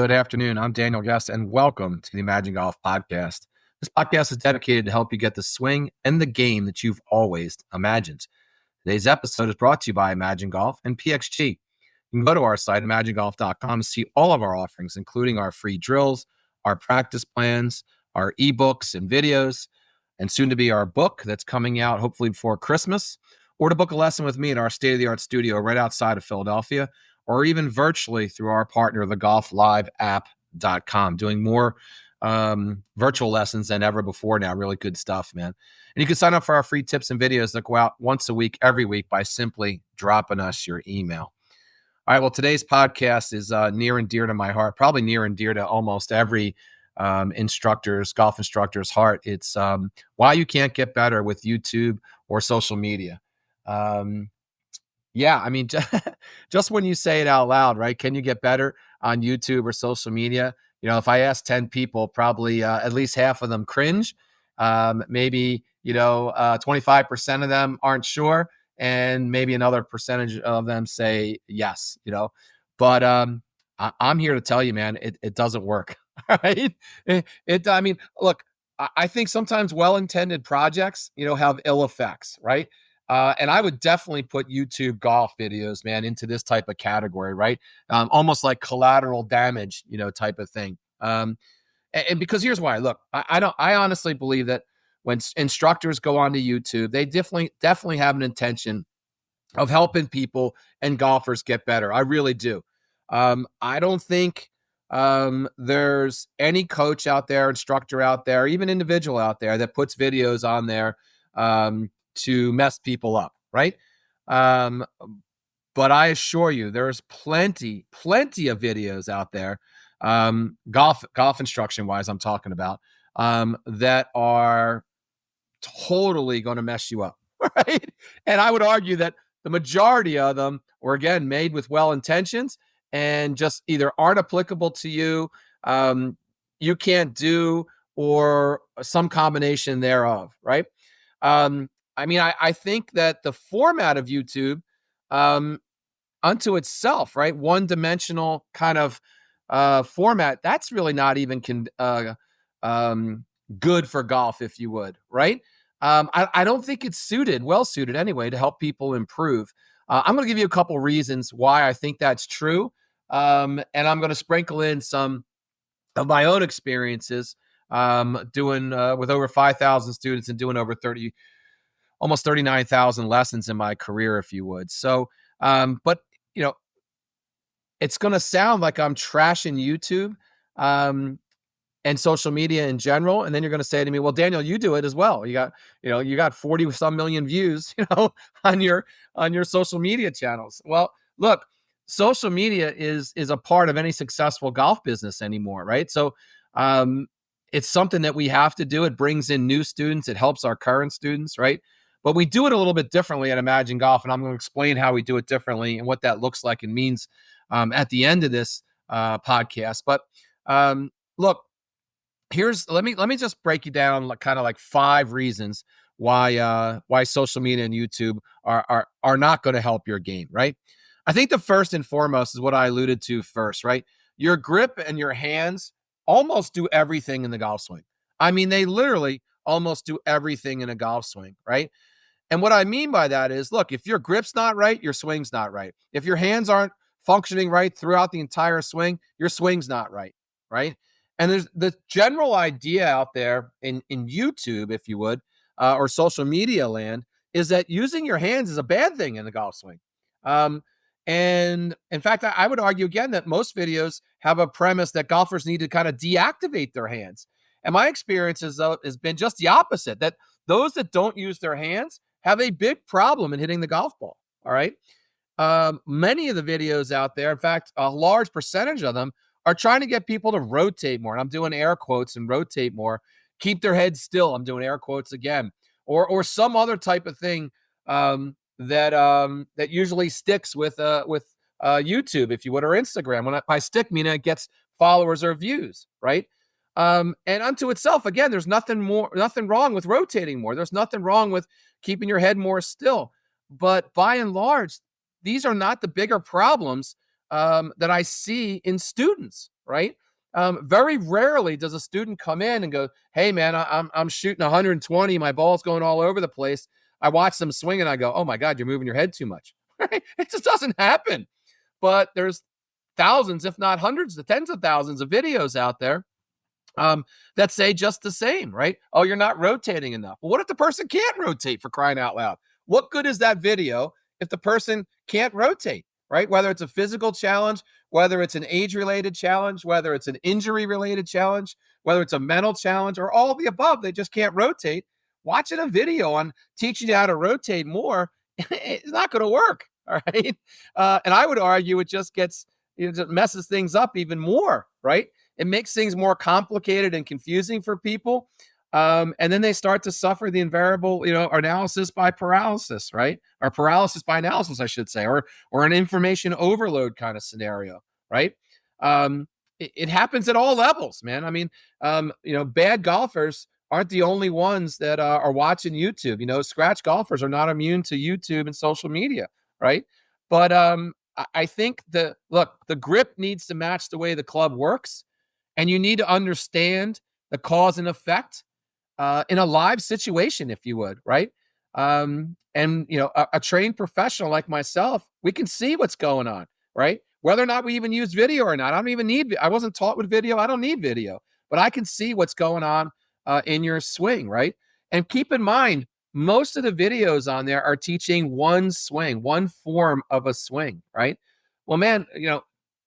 Good afternoon. I'm Daniel Guest, and welcome to the Imagine Golf podcast. This podcast is dedicated to help you get the swing and the game that you've always imagined. Today's episode is brought to you by Imagine Golf and PXG. You can go to our site, imaginegolf.com, to see all of our offerings, including our free drills, our practice plans, our ebooks and videos, and soon to be our book that's coming out hopefully before Christmas, or to book a lesson with me at our state-of-the-art studio right outside of Philadelphia, or even virtually through our partner, thegolfliveapp.com, doing more virtual lessons than ever before now. Really good stuff, man. And you can sign up for our free tips and videos that go out once a week, every week, by simply dropping us your email. All right, well, today's podcast is near and dear to my heart, probably near and dear to almost every golf instructor's heart. It's why you can't get better with YouTube or social media. Yeah, I mean, just when you say it out loud, right? Can you get better on YouTube or social media? You know, if I ask 10 people, probably at least half of them cringe. Maybe, 25% of them aren't sure. And maybe another percentage of them say yes, But I'm here to tell you, man, it doesn't work, right? I mean, look, I think sometimes well-intended projects, have ill effects, right? And I would definitely put YouTube golf videos, man, into this type of category, right? Almost like collateral damage, type of thing. And because here's why. Look, I honestly believe that when instructors go onto YouTube, they definitely have an intention of helping people and golfers get better. I really do. I don't think there's any coach out there, instructor out there, even individual out there that puts videos on there to mess people up, right? But I assure you, there's plenty of videos out there, golf instruction wise, I'm talking about, that are totally going to mess you up, right? And I would argue that the majority of them were, again, made with well intentions and just either aren't applicable to you, you can't do, or some combination thereof, right? I think that the format of YouTube, unto itself, right, one-dimensional kind of format, that's really not even good for golf, if you would, right? I don't think it's well suited anyway, to help people improve. I'm going to give you a couple reasons why I think that's true, and I'm going to sprinkle in some of my own experiences doing with over 5,000 students and doing over almost 39,000 lessons in my career, if you would. So, but it's going to sound like I'm trashing YouTube and social media in general. And then you're going to say to me, well, Daniel, you do it as well. You got 40 some million views, on your social media channels. Well, look, social media is a part of any successful golf business anymore, right? So, it's something that we have to do. It brings in new students. It helps our current students, right? But we do it a little bit differently at Imagine Golf, and I'm going to explain how we do it differently and what that looks like and means at the end of this podcast. But look, let me just break you down kind of like 5 reasons why social media and YouTube are not going to help your game, right? I think the first and foremost is what I alluded to first, right? Your grip and your hands almost do everything in the golf swing. I mean, they literally almost do everything in a golf swing, right? And what I mean by that is, look, if your grip's not right, your swing's not right. If your hands aren't functioning right throughout the entire swing, your swing's not right, right? And there's the general idea out there in YouTube, if you would, or social media land, is that using your hands is a bad thing in the golf swing. And in fact, I would argue again that most videos have a premise that golfers need to kind of deactivate their hands. And my experience has been just the opposite, that those that don't use their hands have a big problem in hitting the golf ball. All right. Many of the videos out there, in fact, a large percentage of them, are trying to get people to rotate more. And I'm doing air quotes and rotate more. Keep their head still. I'm doing air quotes again. Or some other type of thing that usually sticks with YouTube, if you would, or Instagram. When I stick, meaning it gets followers or views, right? And unto itself, again, there's nothing wrong with rotating more. There's nothing wrong with keeping your head more still. But by and large, these are not the bigger problems that I see in students, right? Very rarely does a student come in and go, "Hey, man, I'm shooting 120. My ball's going all over the place." I watch them swing and I go, "Oh my God, you're moving your head too much." Right? It just doesn't happen. But there's thousands, if not hundreds, of tens of thousands of videos out there that say just the same, right? Oh, you're not rotating enough. Well, what if the person can't rotate, for crying out loud? What good is that video if the person can't rotate, right? Whether it's a physical challenge, whether it's an age related challenge, whether it's an injury related challenge, whether it's a mental challenge, or all of the above, they just can't rotate. Watching a video on teaching you how to rotate more, it's not going to work. All right. And I would argue it just gets, just messes things up even more, right? It makes things more complicated and confusing for people. And then they start to suffer the invariable, analysis by paralysis, right? Or paralysis by analysis, I should say, or an information overload kind of scenario, right? It happens at all levels, man. I mean, bad golfers aren't the only ones that are watching YouTube. Scratch golfers are not immune to YouTube and social media, right? But I think the grip needs to match the way the club works, and you need to understand the cause and effect in a live situation, if you would, right? And a trained professional like myself, we can see what's going on, right? Whether or not we even use video or not, I don't even need. I wasn't taught with video. I don't need video, but I can see what's going on in your swing, right? And keep in mind, most of the videos on there are teaching one swing, one form of a swing, right? Well, man,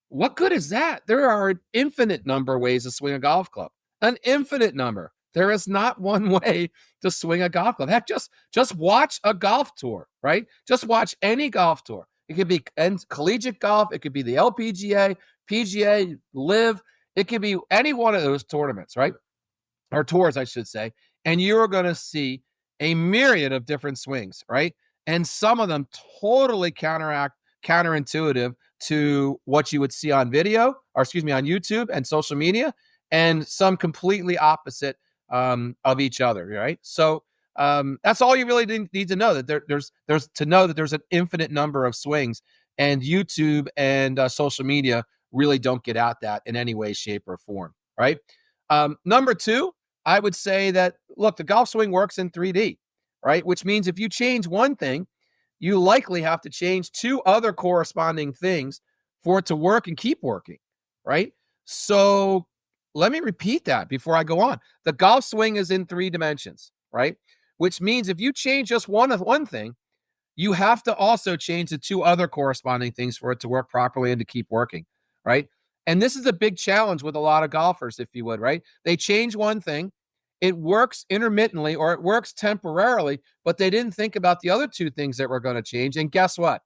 what good is that? There are an infinite number of ways to swing a golf club, an infinite number. There is not one way to swing a golf club. Heck, just watch a golf tour, right? Just watch any golf tour. It could be collegiate golf. It could be the LPGA, PGA, Live. It could be any one of those tournaments, right? Or tours, I should say. And you're going to see a myriad of different swings, right? And some of them totally counterintuitive to what you would see on video, or excuse me, on YouTube and social media, and some completely opposite of each other, right? So that's all you really need to know, that there's an infinite number of swings, and YouTube and social media really don't get out that in any way, shape, or form, right? Number two, I would say that, look, the golf swing works in 3D, right? Which means if you change one thing, you likely have to change two other corresponding things for it to work and keep working, right? So let me repeat that before I go on. The golf swing is in 3 dimensions, right? Which means if you change just one thing, you have to also change the two other corresponding things for it to work properly and to keep working, right? And this is a big challenge with a lot of golfers, if you would, right? They change one thing, it works intermittently or it works temporarily, but they didn't think about the other two things that were going to change. And guess what?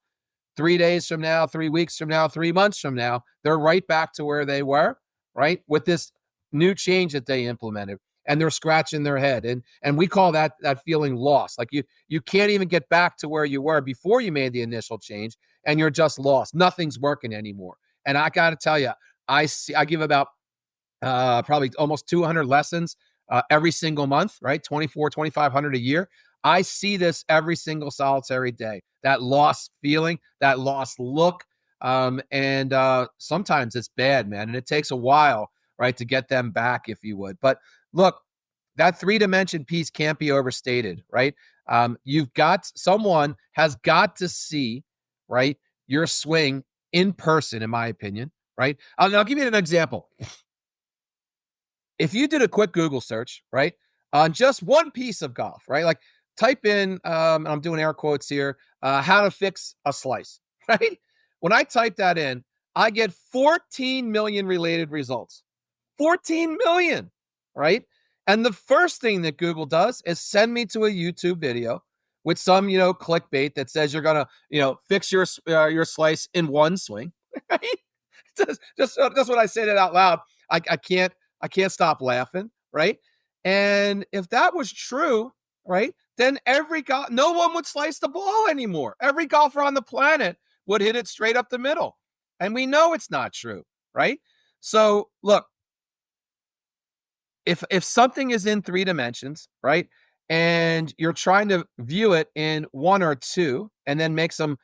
3 days from now, 3 weeks from now, 3 months from now, they're right back to where they were, right? With this new change that they implemented, and they're scratching their head. And we call that feeling lost. Like you can't even get back to where you were before you made the initial change, and you're just lost. Nothing's working anymore. And I got to tell you, I give about probably almost 200 lessons every single month, right? 2,500 a year. I see this every single solitary day, that lost feeling, that lost look. And sometimes it's bad, man. And it takes a while, right, to get them back, if you would. But look, that 3-dimension piece can't be overstated, right? Someone has got to see, right, your swing in person, in my opinion, right? I'll give you an example. If you did a quick Google search, right, on just one piece of golf, right, like type in, I'm doing air quotes here, how to fix a slice, right? When I type that in, I get 14 million related results. 14 million, right? And the first thing that Google does is send me to a YouTube video with some, clickbait that says you're gonna, fix your slice in one swing, right? Just when I say that out loud, I can't stop laughing, right? And if that was true, right, then no one would slice the ball anymore. Every golfer on the planet would hit it straight up the middle. And we know it's not true, right? So look, if something is in 3 dimensions, right, and you're trying to view it in 1 or 2, and then make some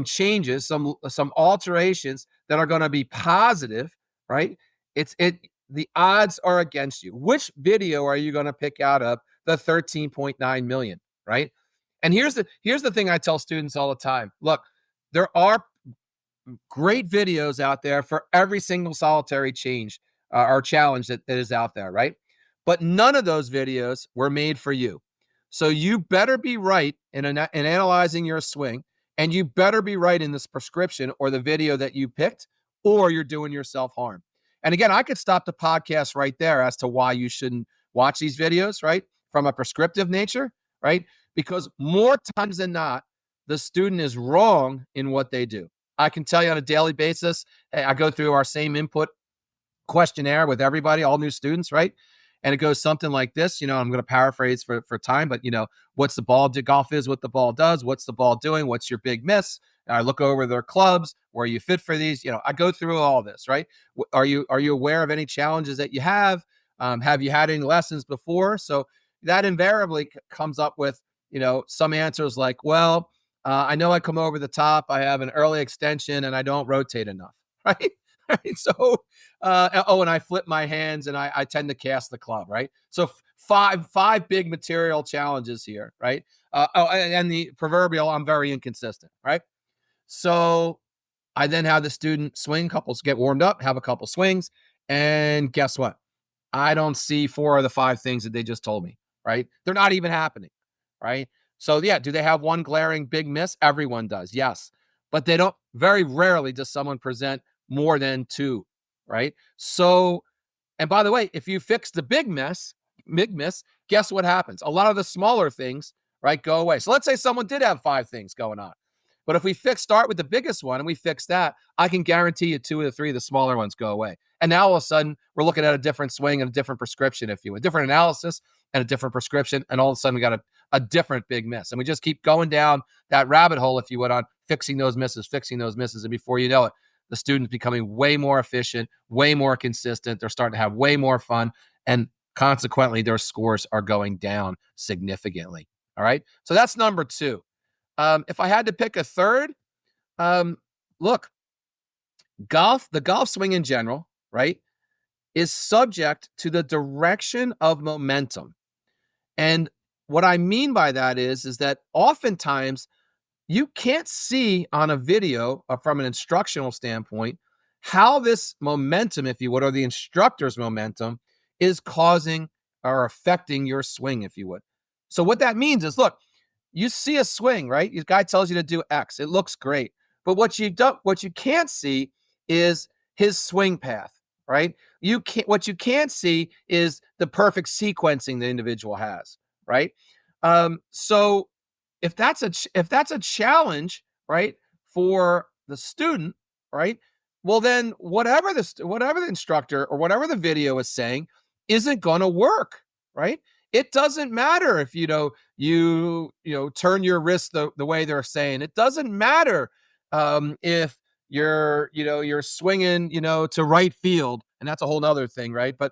changes, some alterations that are going to be positive, right? The odds are against you. Which video are you going to pick out of the 13.9 million, right? And here's the thing I tell students all the time. Look, there are great videos out there for every single solitary change or challenge that is out there, right? But none of those videos were made for you. So you better be right in analyzing your swing, and you better be right in this prescription or the video that you picked, or you're doing yourself harm. And again, I could stop the podcast right there as to why you shouldn't watch these videos, right? From a prescriptive nature, right? Because more times than not, the student is wrong in what they do. I can tell you on a daily basis, I go through our same input questionnaire with everybody, all new students, right? And it goes something like this. I'm going to paraphrase for time, but what's the ball do? Golf is what the ball does. What's the ball doing? What's your big miss? And I look over their clubs. Where are you fit for these? I go through all this, right? Are you aware of any challenges that you have? Have you had any lessons before? So that invariably comes up with some answers like, well, I know I come over the top. I have an early extension and I don't rotate enough, right? Right. So, and I flip my hands and I tend to cast the club, right? So five big material challenges here, right? And the proverbial, I'm very inconsistent, right? So I then have the student swing, couples get warmed up, have a couple swings, and guess what? I don't see 4 of the 5 things that they just told me, right? They're not even happening, right? So yeah, do they have one glaring big miss? Everyone does, yes. But they don't, very rarely does someone present more than 2, right? So, and by the way, if you fix the big miss, guess what happens? A lot of the smaller things, right, go away. So let's say someone did have 5 things going on. But if we start with the biggest one and we fix that, I can guarantee you 2 of the 3 of the smaller ones go away. And now all of a sudden, we're looking at a different swing and a different prescription, if you will, a different analysis and a different prescription. And all of a sudden, we got a different big miss. And we just keep going down that rabbit hole, if you would, on fixing those misses. And before you know it, the student's becoming way more efficient, way more consistent. They're starting to have way more fun. And consequently, their scores are going down significantly. All right. So that's number 2. If I had to pick a third, look, the golf swing in general, right, is subject to the direction of momentum. And what I mean by that is that oftentimes you can't see on a video from an instructional standpoint how this momentum, if you would, or the instructor's momentum is causing or affecting your swing, if you would. So what that means is, look, you see a swing, right? Your guy tells you to do X. It looks great. But what you can't see is his swing path, right? What you can't see is the perfect sequencing the individual has, right? So if that's a challenge, right, for the student, right? Well, then whatever the instructor or whatever the video is saying isn't going to work, right? It doesn't matter if you turn your wrist the way they're saying. It doesn't matter if you're swinging to right field, and that's a whole other thing, right? But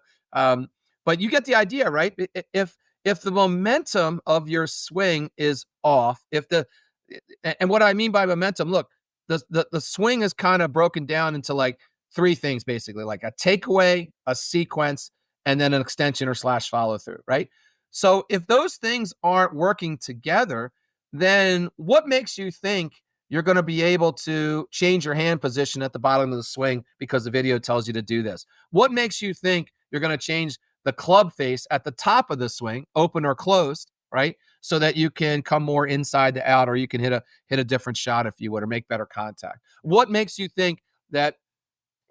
you get the idea, right? If the momentum of your swing is off, and what I mean by momentum, look, the swing is kind of broken down into like 3 things, basically, like a takeaway, a sequence, and then an extension or slash follow through, right? So if those things aren't working together, then what makes you think you're going to be able to change your hand position at the bottom of the swing because the video tells you to do this? What makes you think you're going to change the club face at the top of the swing, open or closed, right? So that you can come more inside to out, or you can hit a different shot, if you would, or make better contact. What makes you think that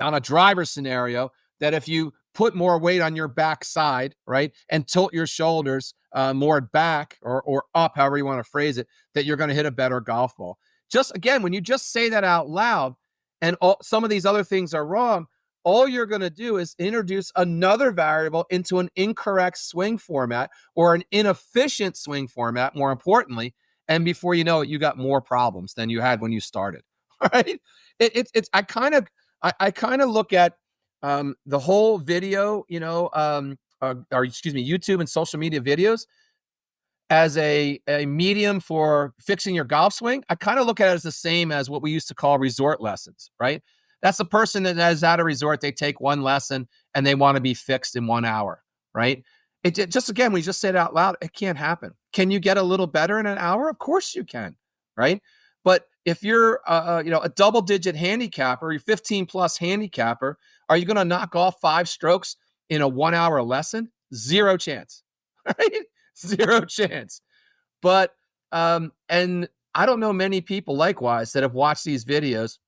on a driver scenario, that if you put more weight on your backside, right, and tilt your shoulders more back or up, however you want to phrase it, that you're going to hit a better golf ball? Just again, when you just say that out loud, and some of these other things are wrong, all you're going to do is introduce another variable into an incorrect swing format or an inefficient swing format, more importantly. And before you know it, you got more problems than you had when you started. All right. I kind of look at the whole video, or excuse me, YouTube and social media videos as a medium for fixing your golf swing. I kind of look at it as the same as what we used to call resort lessons, right? That's a person that is at a resort. They take one lesson and they want to be fixed in 1 hour, right? It just, again, we just said out loud, it can't happen. Can you get a little better in an hour? Of course you can, right? But if you're, a double-digit handicapper, you're 15 plus handicapper, are you going to knock off 5 strokes in a 1 hour lesson? Zero chance, right? Zero chance. But and I don't know many people likewise that have watched these videos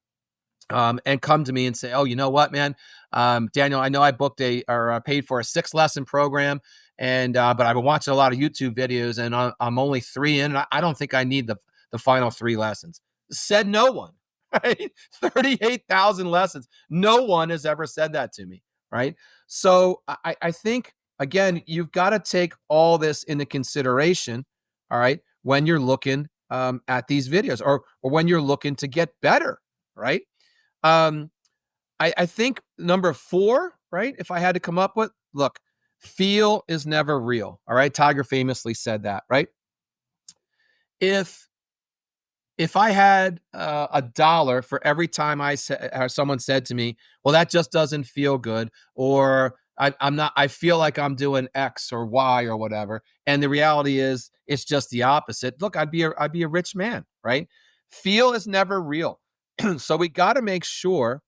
and come to me and say, "Oh, you know what, man, Daniel, I know I booked paid for a 6 lesson program, and but I've been watching a lot of YouTube videos, and I'm only 3 in. And I don't think I need the final 3 lessons." Said no one, right? 38,000 lessons. No one has ever said that to me, right? So I think again, you've got to take all this into consideration, all right, when you're looking at these videos, or when you're looking to get better, right? Um, I think number 4, right? If I had to come up with, look, feel is never real. All right. Tiger famously said that, right? If I had a dollar for every time someone said to me, well, that just doesn't feel good, or I feel like I'm doing X or Y or whatever. And the reality is it's just the opposite. Look, I'd be a rich man, right? Feel is never real. So we got to make sure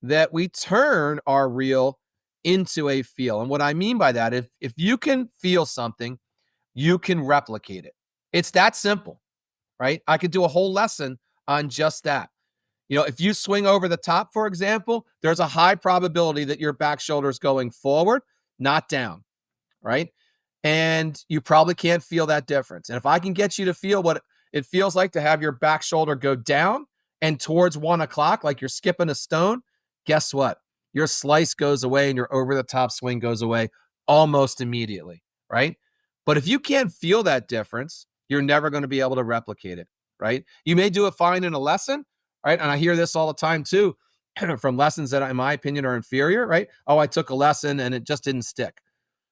that we turn our real into a feel. And what I mean by that, if you can feel something, you can replicate it. It's that simple, right? I could do a whole lesson on just that. If you swing over the top, for example, there's a high probability that your back shoulder is going forward, not down, right? And you probably can't feel that difference. And if I can get you to feel what it feels like to have your back shoulder go down and towards 1 o'clock, like you're skipping a stone, guess what? Your slice goes away and your over the top swing goes away almost immediately, right? But if you can't feel that difference, you're never going to be able to replicate it, right? You may do it fine in a lesson, right? And I hear this all the time too from lessons that, in my opinion, are inferior, right? Oh, I took a lesson and it just didn't stick.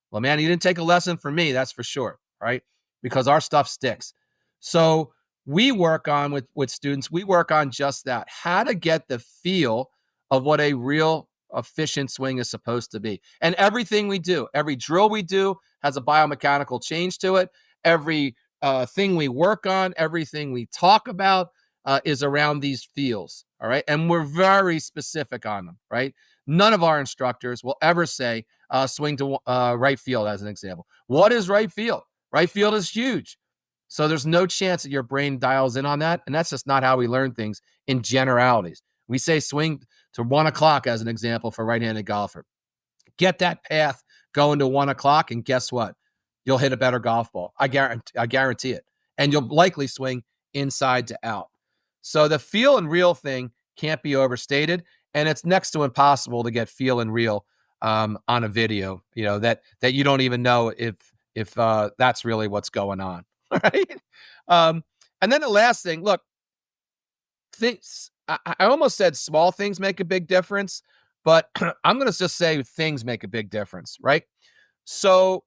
Well, man, you didn't take a lesson from me, that's for sure, right? Because our stuff sticks. So we work on with students, we work on just that, how to get the feel of what a real efficient swing is supposed to be. And everything we do, every drill we do has a biomechanical change to it. Every thing we work on, everything we talk about is around these feels. All right. And we're very specific on them, right? None of our instructors will ever say, swing to right field, as an example. What is right field? Right field is huge. So there's no chance that your brain dials in on that. And that's just not how we learn things in generalities. We say swing to 1 o'clock as an example for right-handed golfer. Get that path going to 1 o'clock, and guess what? You'll hit a better golf ball. I guarantee it. And you'll likely swing inside to out. So the feel and real thing can't be overstated, and it's next to impossible to get feel and real on a video. That you don't even know if that's really what's going on, right? And then the last thing, look, things. I almost said small things make a big difference, but I'm going to just say things make a big difference, right? So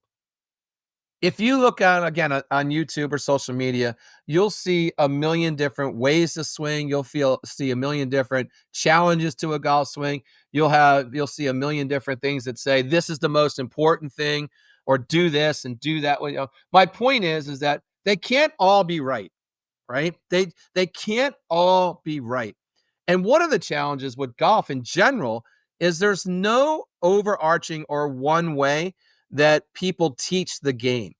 if you look again on YouTube or social media, you'll see a million different ways to swing. You'll see a million different challenges to a golf swing. You'll see a million different things that say this is the most important thing, or do this and do that. My point is that they can't all be right, right? They can't all be right. And one of the challenges with golf in general is there's no overarching or one way that people teach the game,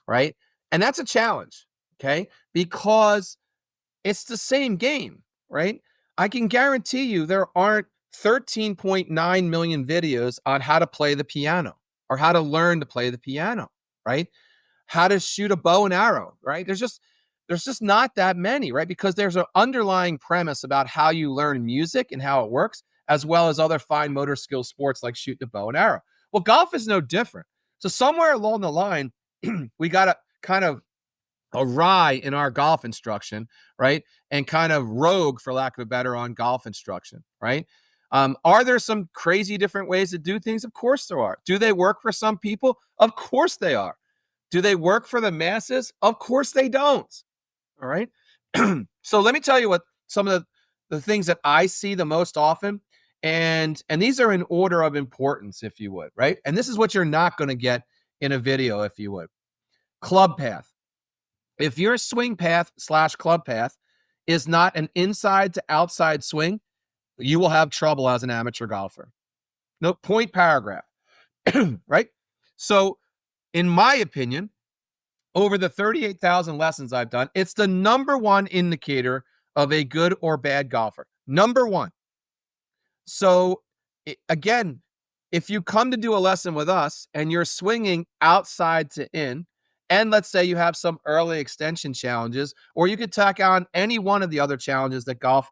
right? And that's a challenge, okay? Because it's the same game, right? I can guarantee you there aren't 13.9 million videos on how to play the piano or how to learn to play the piano, right? How to shoot a bow and arrow, right? There's just not that many, right? Because there's an underlying premise about how you learn music and how it works, as well as other fine motor skill sports like shooting a bow and arrow. Well, golf is no different. So somewhere along the line, we got to kind of awry in our golf instruction, right? And kind of rogue, for lack of a better, on golf instruction, right? Are there some crazy different ways to do things? Of course there are. Do they work for some people? Of course they are. Do they work for the masses? Of course they don't. All right. So let me tell you what some of the things that I see the most often And these are in order of importance, if you would, right? And this is what you're not going to get in a video, if you would. Club path. If your swing path / club path is not an inside to outside swing, you will have trouble as an amateur golfer. No point paragraph, right? So, in my opinion, over the 38,000 lessons I've done, it's the number one indicator of a good or bad golfer. Number one. So, again, if you come to do a lesson with us and you're swinging outside to in, and let's say you have some early extension challenges, or you could tack on any one of the other challenges that golf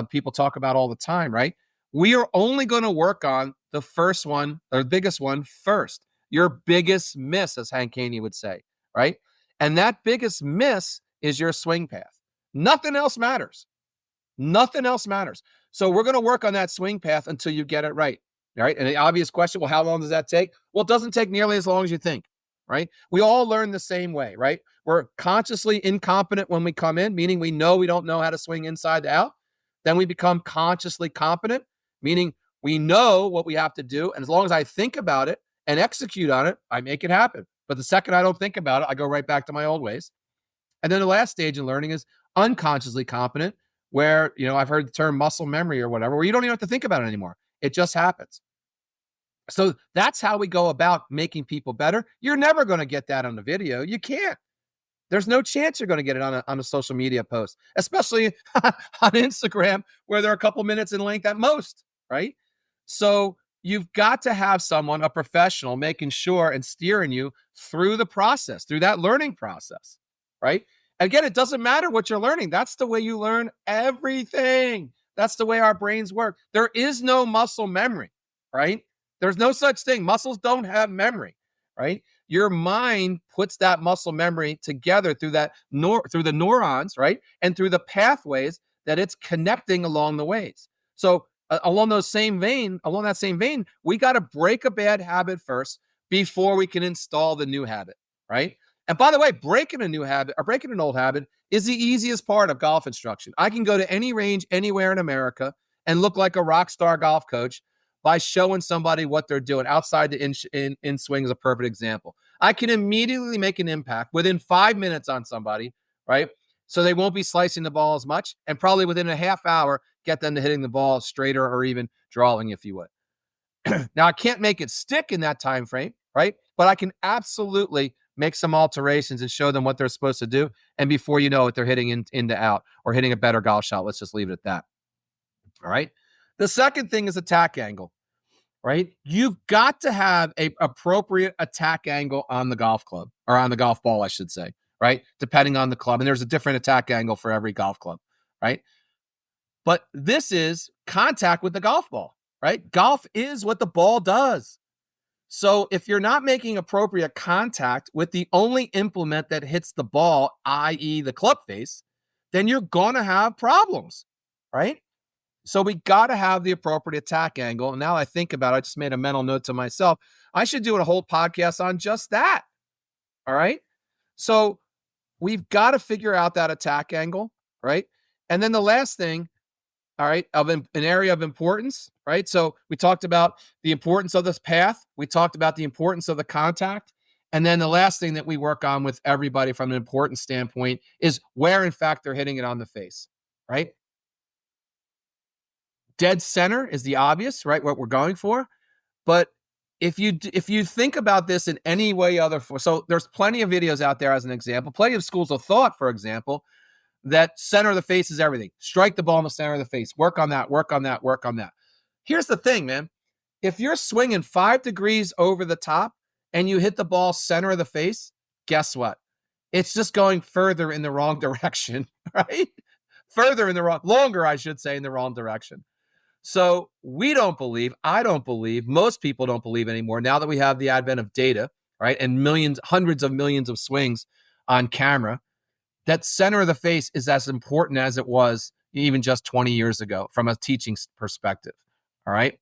people talk about all the time, right? We are only going to work on the first one, or the biggest one first. Your biggest miss, as Hank Haney would say, right? And that biggest miss is your swing path. Nothing else matters. Nothing else matters. So we're going to work on that swing path until you get it right. All right. And the obvious question, well, how long does that take? Well, it doesn't take nearly as long as you think, right? We all learn the same way, right? We're consciously incompetent when we come in, meaning we know we don't know how to swing inside to out. Then we become consciously competent, meaning we know what we have to do. And as long as I think about it and execute on it, I make it happen. But the second I don't think about it, I go right back to my old ways. And then the last stage in learning is unconsciously competent, where, I've heard the term muscle memory or whatever, where you don't even have to think about it anymore. It just happens. So that's how we go about making people better. You're never going to get that on the video. You can't. There's no chance you're going to get it on a social media post, especially on Instagram, where they're a couple minutes in length at most, right? So you've got to have someone, a professional, making sure and steering you through the process, through that learning process, right? Again, it doesn't matter what you're learning. That's the way you learn everything. That's the way our brains work. There is no muscle memory, right? There's no such thing. Muscles don't have memory, right? Your mind puts that muscle memory together through through the neurons, right? And through the pathways that it's connecting along the ways. So along that same vein, we got to break a bad habit first before we can install the new habit, right? And by the way, breaking a new habit or breaking an old habit is the easiest part of golf instruction. I can go to any range anywhere in America and look like a rock star golf coach by showing somebody what they're doing. Outside the in swing is a perfect example. I can immediately make an impact within 5 minutes on somebody, right? So they won't be slicing the ball as much, and probably within a half hour, get them to hitting the ball straighter or even drawing, if you would. Now, I can't make it stick in that time frame, right? But I can absolutely make some alterations and show them what they're supposed to do. And before you know it, they're hitting into out or hitting a better golf shot. Let's just leave it at that. All right. The second thing is attack angle, right? You've got to have a appropriate attack angle on the golf club, or on the golf ball, I should say, right? Depending on the club. And there's a different attack angle for every golf club, right? But this is contact with the golf ball, right? Golf is what the ball does. So if you're not making appropriate contact with the only implement that hits the ball, i.e. the club face, then you're going to have problems, right? So we got to have the appropriate attack angle. And now I think about it, I just made a mental note to myself. I should do a whole podcast on just that. All right. So we've got to figure out that attack angle, right? And then the last thing, all right, of an area of importance, right? So we talked about the importance of this path. We talked about the importance of the contact. And then the last thing that we work on with everybody from an importance standpoint is where, in fact, they're hitting it on the face, right? Dead center is the obvious, right? What we're going for. But if you think about this in any way so there's plenty of videos out there as an example, plenty of schools of thought, for example, that center of the face is everything. Strike the ball in the center of the face. Work on that, work on that, work on that. Here's the thing, man. If you're swinging 5 degrees over the top and you hit the ball center of the face, guess what? It's just going further in the wrong direction, right? Longer, I should say, in the wrong direction. So I don't believe, most people don't believe anymore, now that we have the advent of data, right? And hundreds of millions of swings on camera, that center of the face is as important as it was even just 20 years ago from a teaching perspective. All right.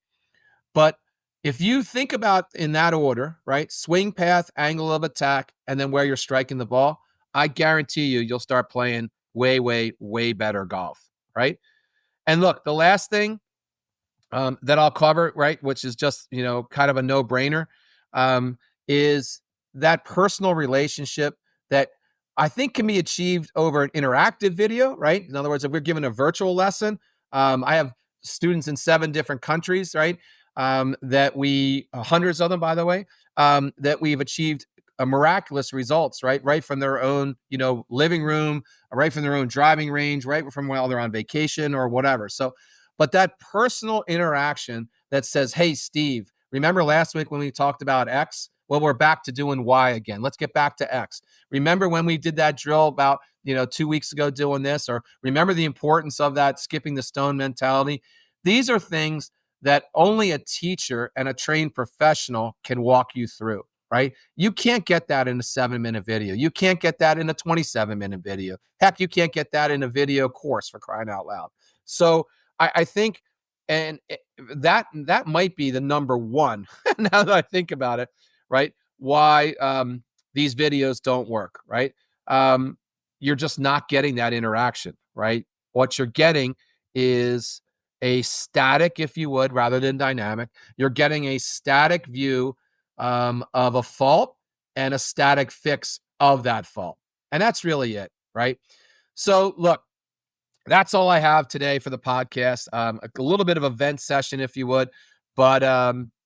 But if you think about in that order, right? Swing path, angle of attack, and then where you're striking the ball, I guarantee you'll start playing way, way, way better golf. Right. And look, the last thing that I'll cover, right, which is just, kind of a no-brainer, is that personal relationship that I think can be achieved over an interactive video, right? In other words, if we're given a virtual lesson, I have students in 7 different countries, right? That hundreds of them, by the way, that we've achieved miraculous results, right? Right from their own, living room, right from their own driving range, right from while they're on vacation or whatever. So, but that personal interaction that says, hey, Steve, remember last week when we talked about X? Well, we're back to doing Y again. Let's get back to X. Remember when we did that drill about, 2 weeks ago doing this? Or remember the importance of that skipping the stone mentality? These are things that only a teacher and a trained professional can walk you through, right? You can't get that in a 7-minute video. You can't get that in a 27-minute video. Heck, you can't get that in a video course, for crying out loud. So I think, and that might be the number one, now that I think about it, right? Why these videos don't work, right? You're just not getting that interaction, right? What you're getting is a static, if you would, rather than dynamic. You're getting a static view of a fault and a static fix of that fault. And that's really it, right? So, look, that's all I have today for the podcast. A little bit of a vent session, if you would, but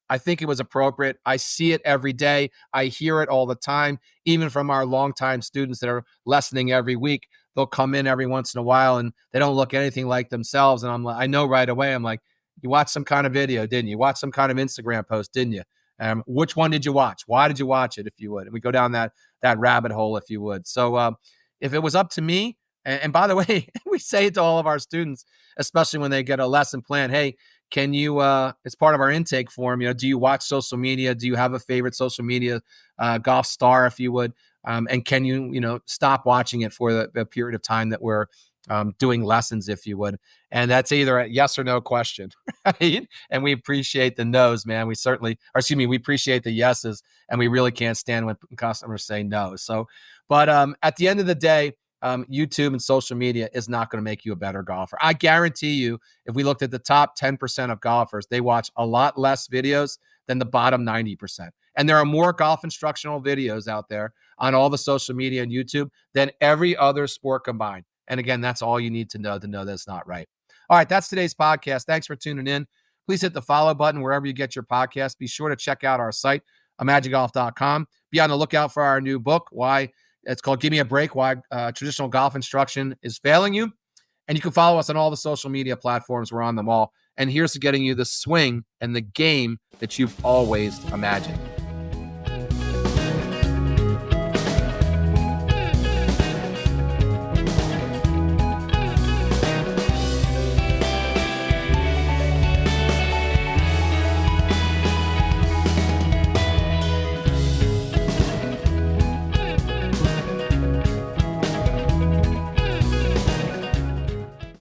I think it was appropriate. I see it every day. I hear it all the time, even from our longtime students that are lessoning every week. They'll come in every once in a while and they don't look anything like themselves. And I know right away. I'm like, you watched some kind of video, didn't you? Watch some kind of Instagram post, didn't you? Which one did you watch? Why did you watch it, if you would? And we go down that rabbit hole, if you would. So if it was up to me, and by the way, we say it to all of our students, especially when they get a lesson plan. Hey, can you, it's part of our intake form, do you watch social media? Do you have a favorite social media golf star, if you would? And can you, stop watching it for the period of time that we're doing lessons, if you would? And that's either a yes or no question, right? And we appreciate the no's, man. We appreciate the yeses, and we really can't stand when customers say no. So, but at the end of the day, YouTube and social media is not going to make you a better golfer. I guarantee you, if we looked at the top 10% of golfers, they watch a lot less videos than the bottom 90%. And there are more golf instructional videos out there on all the social media and YouTube than every other sport combined. And again, that's all you need to know that's not right. All right, that's today's podcast. Thanks for tuning in. Please hit the follow button wherever you get your podcast. Be sure to check out our site, imagigolf.com. Be on the lookout for our new book, it's called Give Me a Break, Why Traditional Golf Instruction is Failing You. And you can follow us on all the social media platforms. We're on them all. And here's to getting you the swing and the game that you've always imagined.